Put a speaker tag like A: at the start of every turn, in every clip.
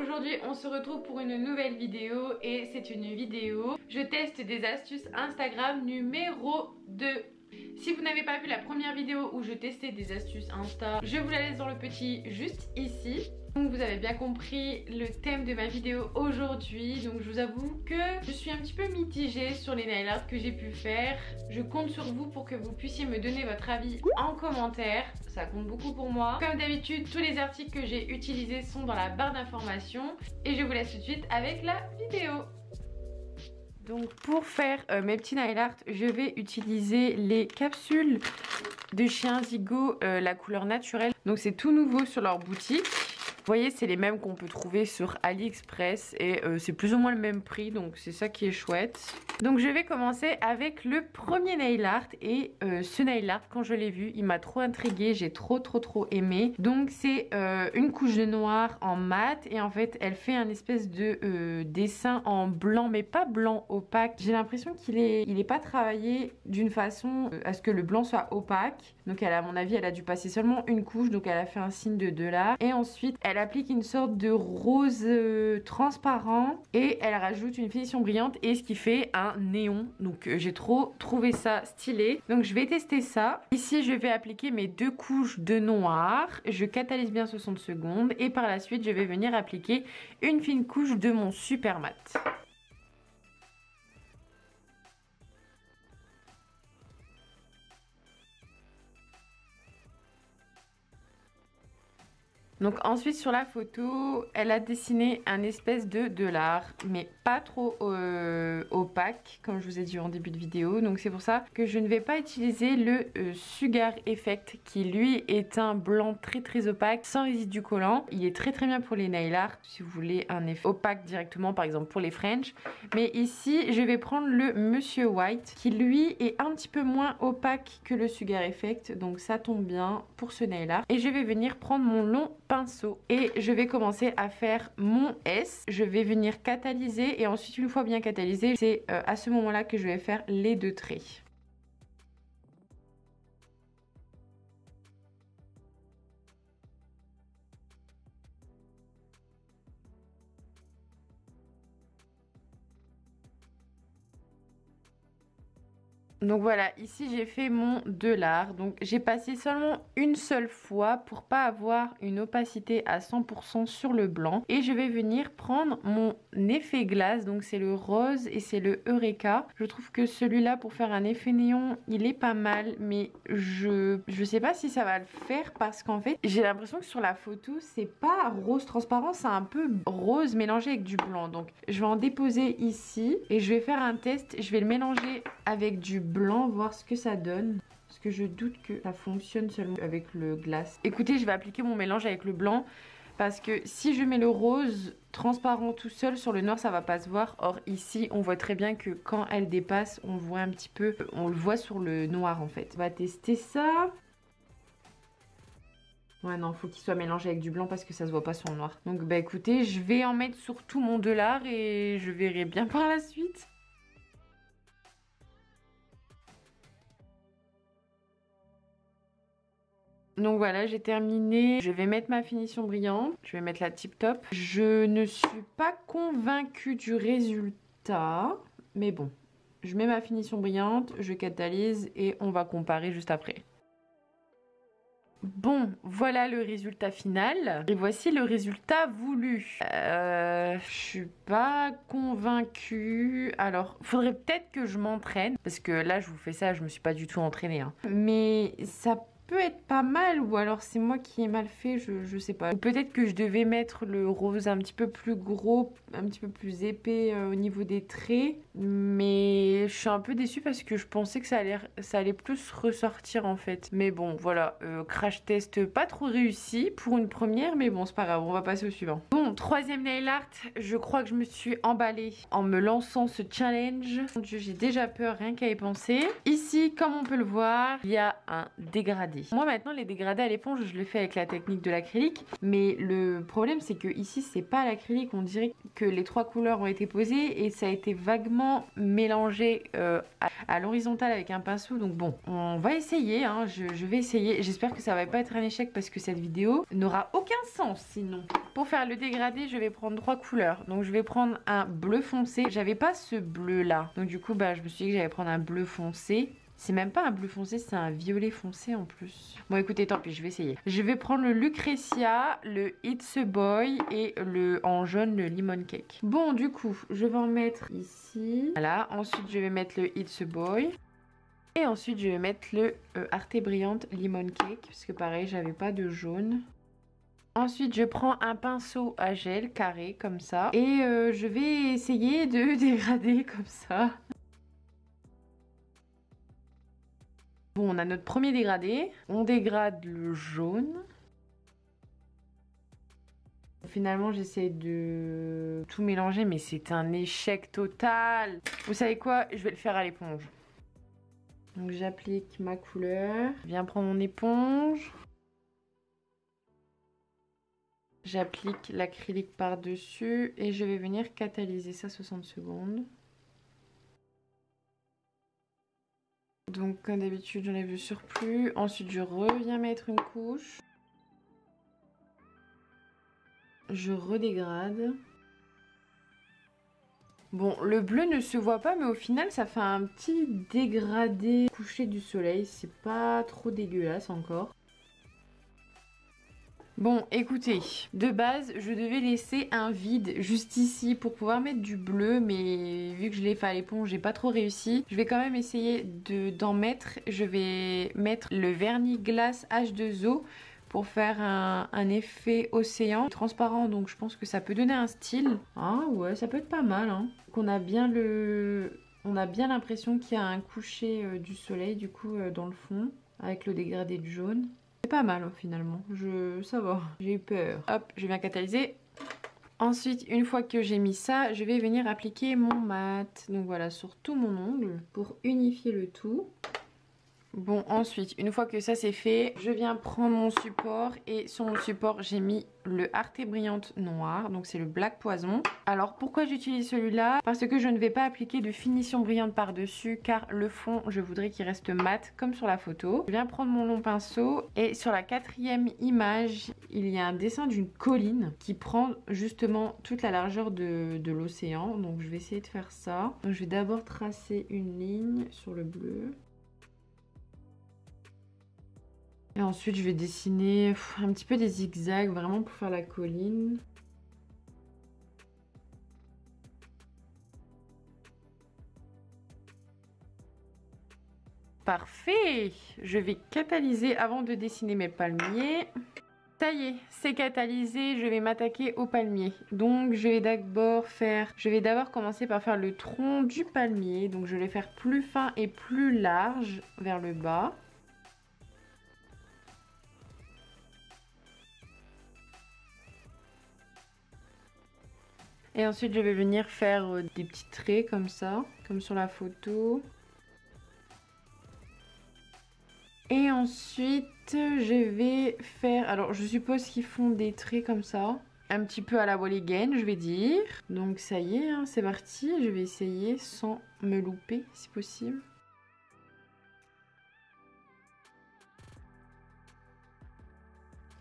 A: Aujourd'hui on se retrouve pour une nouvelle vidéo et c'est une vidéo je teste des astuces Instagram numéro 2. Si vous n'avez pas vu la première vidéo où je testais des astuces Insta, je vous la laisse dans le petit juste ici. Donc vous avez bien compris le thème de ma vidéo aujourd'hui. Donc je vous avoue que je suis un petit peu mitigée sur les nail art que j'ai pu faire. Je compte sur vous pour que vous puissiez me donner votre avis en commentaire. Ça compte beaucoup pour moi. Comme d'habitude, tous les articles que j'ai utilisés sont dans la barre d'informations. Et je vous laisse tout de suite avec la vidéo. Donc pour faire mes petits nail art, je vais utiliser les capsules de chez Inzigo, la couleur naturelle. Donc c'est tout nouveau sur leur boutique. Vous voyez, c'est les mêmes qu'on peut trouver sur AliExpress et c'est plus ou moins le même prix, donc c'est ça qui est chouette. Donc je vais commencer avec le premier nail art et ce nail art, quand je l'ai vu, il m'a trop intriguée, j'ai trop aimé. Donc c'est une couche de noir en mat et en fait elle fait un espèce de dessin en blanc, mais pas blanc opaque. J'ai l'impression qu'il est pas travaillé d'une façon à ce que le blanc soit opaque. Donc elle, à mon avis, elle a dû passer seulement une couche, donc elle a fait un signe de $. Et ensuite elle applique une sorte de rose transparent et elle rajoute une finition brillante et ce qui fait un néon. Donc j'ai trop trouvé ça stylé. Donc je vais tester ça. Ici je vais appliquer mes 2 couches de noir. Je catalyse bien 60 secondes et par la suite je vais venir appliquer une fine couche de mon super mat. Donc ensuite sur la photo, elle a dessiné un espèce de $, mais pas trop opaque, comme je vous ai dit en début de vidéo. Donc c'est pour ça que je ne vais pas utiliser le Sugar Effect, qui lui est un blanc très opaque, sans résidu collant. Il est très bien pour les nail art, si vous voulez un effet opaque directement, par exemple pour les French. Mais ici, je vais prendre le Monsieur White, qui lui est un petit peu moins opaque que le Sugar Effect. Donc ça tombe bien pour ce nail art. Et je vais venir prendre mon long pinceau et je vais commencer à faire mon S. Je vais venir catalyser et ensuite une fois bien catalysé, c'est à ce moment là que je vais faire les 2 traits. Donc voilà, ici j'ai fait mon $. Donc j'ai passé seulement une seule fois pour pas avoir une opacité à 100% sur le blanc. Et je vais venir prendre mon effet glace. Donc c'est le rose et c'est le Eureka. Je trouve que celui-là pour faire un effet néon, il est pas mal. Mais je sais pas si ça va le faire parce qu'en fait j'ai l'impression que sur la photo c'est pas rose transparent, c'est un peu rose mélangé avec du blanc. Donc je vais en déposer ici et je vais faire un test. Je vais le mélanger avec du blanc, voir ce que ça donne. Parce que je doute que ça fonctionne seulement avec le glace. Écoutez, je vais appliquer mon mélange avec le blanc. Parce que si je mets le rose transparent tout seul sur le noir, ça va pas se voir. Or ici, on voit très bien que quand elle dépasse, on voit un petit peu, on le voit sur le noir en fait. On va tester ça. Ouais non, faut qu'il soit mélangé avec du blanc parce que ça se voit pas sur le noir. Donc bah écoutez, je vais en mettre sur tout mon $. Et je verrai bien par la suite. Donc voilà, j'ai terminé. Je vais mettre ma finition brillante. Je vais mettre la tip top. Je ne suis pas convaincue du résultat. Mais bon, je mets ma finition brillante, je catalyse et on va comparer juste après. Bon, voilà le résultat final. Et voici le résultat voulu. Je suis pas convaincue. Alors, faudrait peut-être que je m'entraîne. Parce que là, je vous fais ça, je me suis pas du tout entraînée. Hein. Mais ça peut être pas mal, ou alors c'est moi qui ai mal fait, je sais pas. Peut-être que je devais mettre le rose un petit peu plus gros, un petit peu plus épais au niveau des traits, mais je suis un peu déçue parce que je pensais que ça allait plus ressortir en fait. Mais bon voilà, crash test pas trop réussi pour une première, mais bon c'est pas grave, on va passer au suivant. Bon, troisième nail art, je crois que je me suis emballée en me lançant ce challenge. Mon Dieu, j'ai déjà peur rien qu'à y penser. Ici, comme on peut le voir, il y a un dégradé. dégradés. Moi maintenant les dégradés à l'éponge je le fais avec la technique de l'acrylique, mais le problème c'est que ici c'est pas l'acrylique, on dirait que les trois couleurs ont été posées et ça a été vaguement mélangé à l'horizontale avec un pinceau. Donc bon, on va essayer, hein. Je vais essayer. J'espère que ça va pas être un échec parce que cette vidéo n'aura aucun sens sinon. Pour faire le dégradé je vais prendre trois couleurs. Donc je vais prendre un bleu foncé. J'avais pas ce bleu là, donc du coup bah je me suis dit que j'allais prendre un bleu foncé. C'est même pas un bleu foncé, c'est un violet foncé en plus. Bon écoutez, tant pis, je vais essayer. Je vais prendre le Lucretia, le It's a Boy et en jaune le Lemon Cake. Bon du coup, je vais en mettre ici. Voilà, ensuite je vais mettre le It's a Boy. Et ensuite je vais mettre le Arte Brillante Lemon Cake, parce que pareil, j'avais pas de jaune. Ensuite, je prends un pinceau à gel carré comme ça. Et je vais essayer de dégrader comme ça. Bon, on a notre premier dégradé. On dégrade le jaune. Finalement, j'essaie de tout mélanger, mais c'est un échec total. Vous savez quoi? Je vais le faire à l'éponge. Donc, j'applique ma couleur. Je viens prendre mon éponge. J'applique l'acrylique par-dessus et je vais venir catalyser ça 60 secondes. Donc comme d'habitude j'enlève le surplus. Ensuite je reviens mettre une couche. Je redégrade. Bon, le bleu ne se voit pas mais au final ça fait un petit dégradé couché du soleil. C'est pas trop dégueulasse encore. Bon, écoutez, de base, je devais laisser un vide juste ici pour pouvoir mettre du bleu, mais vu que je l'ai fait à l'éponge, j'ai pas trop réussi. Je vais quand même essayer d'en mettre. Je vais mettre le vernis glace H2O pour faire un effet océan transparent, donc je pense que ça peut donner un style. Ah ouais, ça peut être pas mal, hein. Donc on a bien l'impression qu'il y a un coucher du soleil, du coup, dans le fond, avec le dégradé de jaune. C'est pas mal finalement, ça va, j'ai eu peur. Hop, je viens catalyser. Ensuite, une fois que j'ai mis ça, je vais venir appliquer mon mat. Donc voilà, sur tout mon ongle pour unifier le tout. Bon, ensuite, une fois que ça c'est fait, je viens prendre mon support et sur mon support, j'ai mis le Arte Brillante noir, donc c'est le Black Poison. Alors, pourquoi j'utilise celui-là? Parce que je ne vais pas appliquer de finition brillante par-dessus car le fond, je voudrais qu'il reste mat comme sur la photo. Je viens prendre mon long pinceau et sur la quatrième image, il y a un dessin d'une colline qui prend justement toute la largeur de l'océan. Donc, je vais essayer de faire ça. Donc, je vais d'abord tracer une ligne sur le bleu. Et ensuite, je vais dessiner un petit peu des zigzags, vraiment pour faire la colline. Parfait! Je vais catalyser avant de dessiner mes palmiers. Ça y est, c'est catalysé, je vais m'attaquer au palmier. Donc je vais d'abord commencer par faire le tronc du palmier. Donc je vais le faire plus fin et plus large vers le bas. Et ensuite je vais venir faire des petits traits comme ça, comme sur la photo. Et ensuite je vais faire, alors je suppose qu'ils font des traits comme ça, un petit peu à la wall again je vais dire. Donc ça y est, hein, c'est parti, je vais essayer sans me louper si possible.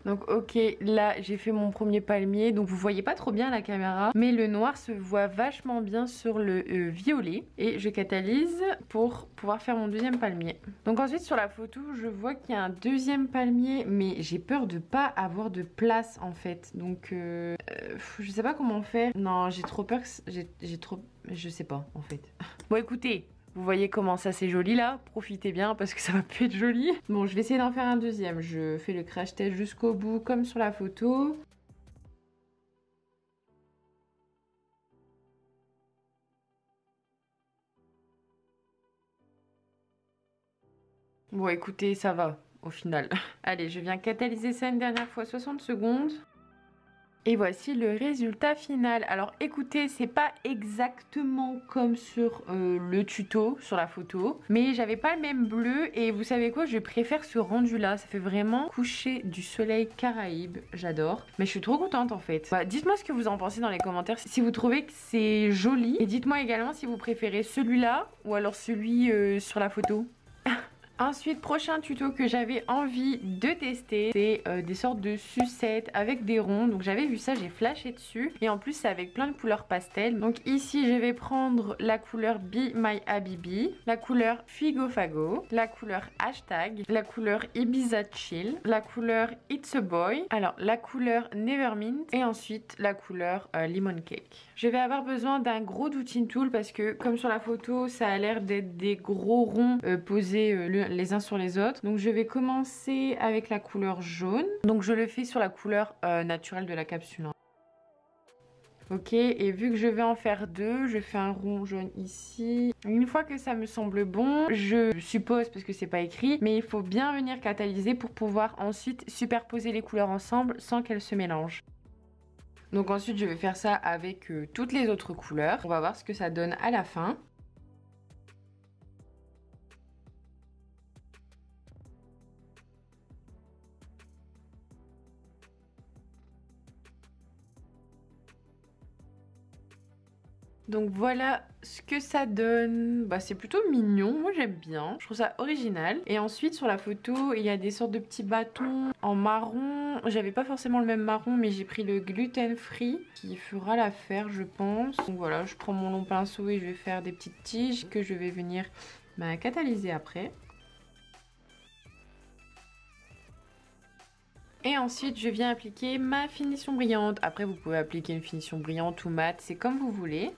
A: Donc ok, là j'ai fait mon premier palmier, donc vous voyez pas trop bien à la caméra, mais le noir se voit vachement bien sur le violet. Et je catalyse pour pouvoir faire mon deuxième palmier. Donc ensuite sur la photo, je vois qu'il y a un deuxième palmier, mais j'ai peur de pas avoir de place en fait. Donc je sais pas comment faire. Non, j'ai trop peur que... Je sais pas en fait. Bon écoutez... Vous voyez comment ça c'est joli là, profitez bien parce que ça va plus être joli. Bon, je vais essayer d'en faire un deuxième. Je fais le crash test jusqu'au bout comme sur la photo. Bon écoutez, ça va au final. Allez, je viens catalyser ça une dernière fois 60 secondes. Et voici le résultat final. Alors écoutez, c'est pas exactement comme sur le tuto, sur la photo, mais j'avais pas le même bleu et vous savez quoi, je préfère ce rendu là, ça fait vraiment coucher du soleil Caraïbe, j'adore. Mais je suis trop contente en fait. Bah, dites-moi ce que vous en pensez dans les commentaires, si vous trouvez que c'est joli. Et dites-moi également si vous préférez celui-là ou alors celui sur la photo. Ensuite, prochain tuto que j'avais envie de tester, c'est des sortes de sucettes avec des ronds. Donc j'avais vu ça, j'ai flashé dessus. Et en plus, c'est avec plein de couleurs pastel. Donc ici, je vais prendre la couleur Be My Habibi, la couleur Figo Fago, la couleur Hashtag, la couleur Ibiza Chill, la couleur It's a Boy, alors la couleur Nevermint et ensuite la couleur Lemon Cake. Je vais avoir besoin d'un gros doutin tool parce que comme sur la photo, ça a l'air d'être des gros ronds posés les uns sur les autres. Donc je vais commencer avec la couleur jaune. Donc je le fais sur la couleur naturelle de la capsule. Ok, et vu que je vais en faire deux, je fais un rond jaune ici. Une fois que ça me semble bon, je suppose, parce que c'est pas écrit, mais il faut bien venir catalyser pour pouvoir ensuite superposer les couleurs ensemble sans qu'elles se mélangent. Donc ensuite je vais faire ça avec toutes les autres couleurs. On va voir ce que ça donne à la fin. Donc voilà ce que ça donne. Bah, c'est plutôt mignon, moi j'aime bien. Je trouve ça original. Et ensuite sur la photo, il y a des sortes de petits bâtons en marron. J'avais pas forcément le même marron, mais j'ai pris le gluten free qui fera l'affaire je pense. Donc voilà, je prends mon long pinceau et je vais faire des petites tiges que je vais venir catalyser après. Et ensuite, je viens appliquer ma finition brillante. Après, vous pouvez appliquer une finition brillante ou mate, c'est comme vous voulez.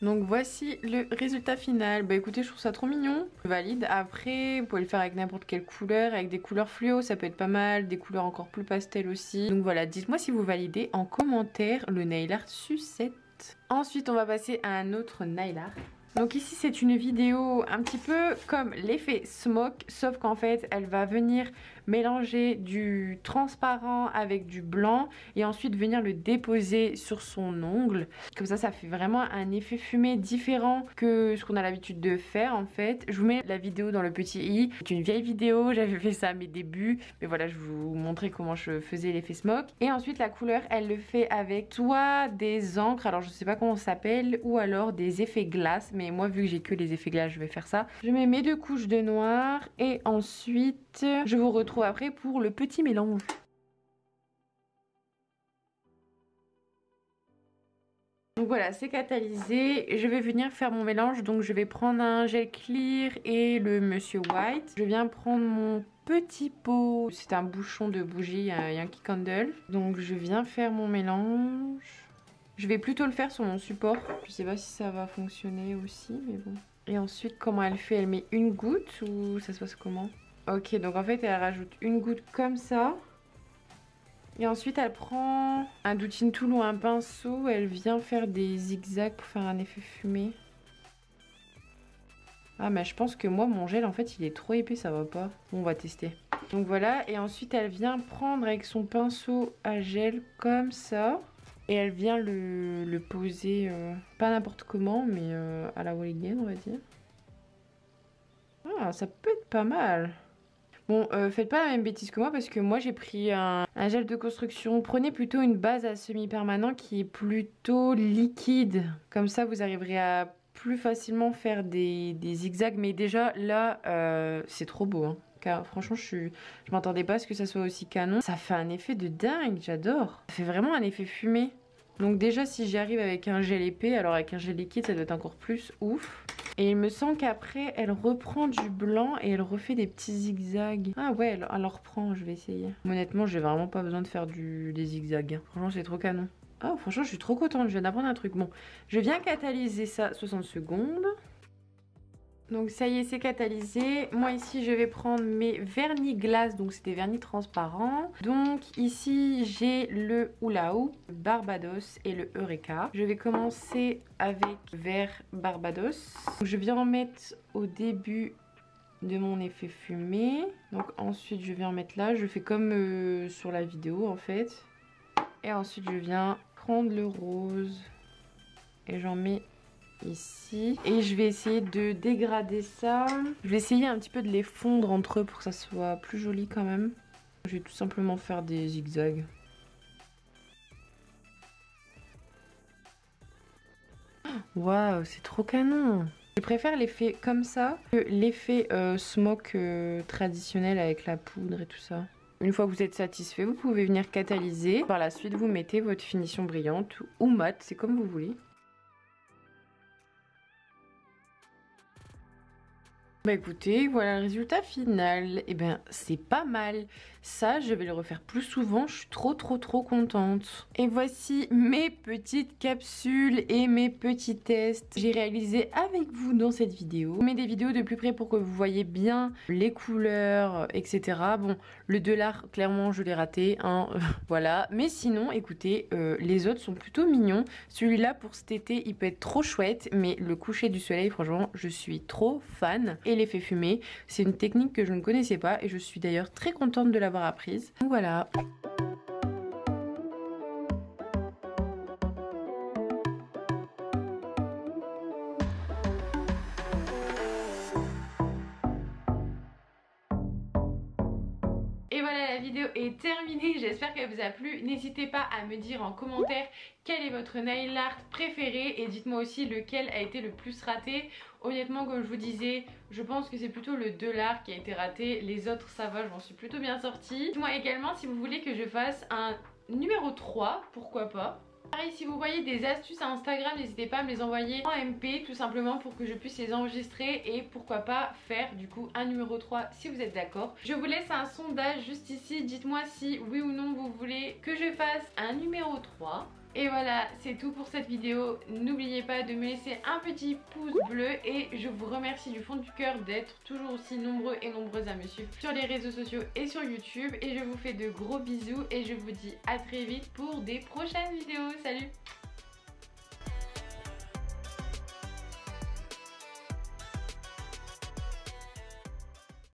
A: Donc voici le résultat final. Bah écoutez, je trouve ça trop mignon. Je valide. Après, vous pouvez le faire avec n'importe quelle couleur, avec des couleurs fluo, ça peut être pas mal, des couleurs encore plus pastel aussi. Donc voilà, dites-moi si vous validez en commentaire le nail art sucette. Ensuite, on va passer à un autre nail art. Donc ici c'est une vidéo un petit peu comme l'effet smoke, sauf qu'en fait elle va venir mélanger du transparent avec du blanc et ensuite venir le déposer sur son ongle. Comme ça fait vraiment un effet fumé différent que ce qu'on a l'habitude de faire en fait. Je vous mets la vidéo dans le petit i. C'est une vieille vidéo, j'avais fait ça à mes débuts, mais voilà, je vous montrais comment je faisais l'effet smoke. Et ensuite la couleur elle le fait avec soit des encres, alors je sais pas comment ça s'appelle, ou alors des effets glace, mais moi vu que j'ai que les effets glace je vais faire ça. Je mets mes deux couches de noir et ensuite je vous retrouve après pour le petit mélange. Donc voilà, c'est catalysé. Je vais venir faire mon mélange. Donc je vais prendre un gel clear et le Monsieur White. Je viens prendre mon petit pot. C'est un bouchon de bougie Yankee Candle. Donc je viens faire mon mélange. Je vais plutôt le faire sur mon support. Je sais pas si ça va fonctionner aussi, mais bon. Et ensuite, comment elle fait? Elle met une goutte ou ça se passe comment? Ok, donc en fait, elle rajoute une goutte comme ça. Et ensuite, elle prend un doutin tool ou un pinceau. Elle vient faire des zigzags pour faire un effet fumé. Ah, mais je pense que moi, mon gel, en fait, il est trop épais, ça va pas. Bon, on va tester. Donc voilà, et ensuite, elle vient prendre avec son pinceau à gel comme ça. Et elle vient le poser, pas n'importe comment, mais à la Walligan, on va dire. Ah, ça peut être pas mal. Bon, faites pas la même bêtise que moi parce que moi j'ai pris un gel de construction. Prenez plutôt une base à semi-permanent qui est plutôt liquide. Comme ça, vous arriverez à plus facilement faire des zigzags. Mais déjà, là, c'est trop beau, hein. Car franchement, je m'attendais pas à ce que ça soit aussi canon. Ça fait un effet de dingue, j'adore. Ça fait vraiment un effet fumé. Donc déjà, si j'y arrive avec un gel épais, alors avec un gel liquide, ça doit être encore plus ouf. Et il me semble qu'après, elle reprend du blanc et elle refait des petits zigzags. Ah ouais, elle reprend, je vais essayer. Honnêtement, j'ai vraiment pas besoin de faire des zigzags, hein. Franchement, c'est trop canon. Ah, franchement, je suis trop contente, je viens d'apprendre un truc. Bon, je viens catalyser ça 60 secondes. Donc ça y est, c'est catalysé. Moi ici, je vais prendre mes vernis glace, donc c'est des vernis transparents. Donc ici, j'ai le Hula Hoop, Barbados et le Eureka. Je vais commencer avec vert Barbados. Je viens en mettre au début de mon effet fumé. Donc ensuite je viens mettre là, je fais comme sur la vidéo en fait. Et ensuite je viens prendre le rose et j'en mets ici. Et je vais essayer de dégrader ça. Je vais essayer un petit peu de les fondre entre eux pour que ça soit plus joli quand même. Je vais tout simplement faire des zigzags. Waouh, c'est trop canon! Je préfère l'effet comme ça que l'effet smoke traditionnel avec la poudre et tout ça. Une fois que vous êtes satisfait, vous pouvez venir catalyser. Par la suite, vous mettez votre finition brillante ou mat, c'est comme vous voulez. Bah écoutez, voilà le résultat final. Et ben c'est pas mal. Ça, je vais le refaire plus souvent. Je suis trop contente. Et voici mes petites capsules et mes petits tests que j'ai réalisés avec vous dans cette vidéo. Je mets des vidéos de plus près pour que vous voyez bien les couleurs, etc. Bon, le $, clairement, je l'ai raté. Hein, voilà. Mais sinon, écoutez, les autres sont plutôt mignons. Celui-là, pour cet été, il peut être trop chouette. Mais le coucher du soleil, franchement, je suis trop fan. Et l'effet fumé, c'est une technique que je ne connaissais pas et je suis d'ailleurs très contente de l'avoir apprise. Donc voilà. Et voilà, la vidéo est terminée, j'espère qu'elle vous a plu. N'hésitez pas à me dire en commentaire quel est votre nail art préféré et dites-moi aussi lequel a été le plus raté. Honnêtement, comme je vous disais, je pense que c'est plutôt le $, qui a été raté. Les autres, ça va, je m'en suis plutôt bien sortie. Dites-moi également si vous voulez que je fasse un numéro 3, pourquoi pas. Pareil, si vous voyez des astuces à Instagram, n'hésitez pas à me les envoyer en MP tout simplement pour que je puisse les enregistrer et pourquoi pas faire du coup un numéro 3 si vous êtes d'accord. Je vous laisse un sondage juste ici, dites-moi si oui ou non vous voulez que je fasse un numéro 3. Et voilà, c'est tout pour cette vidéo. N'oubliez pas de me laisser un petit pouce bleu et je vous remercie du fond du cœur d'être toujours aussi nombreux et nombreuses à me suivre sur les réseaux sociaux et sur YouTube. Et je vous fais de gros bisous et je vous dis à très vite pour des prochaines vidéos. Salut!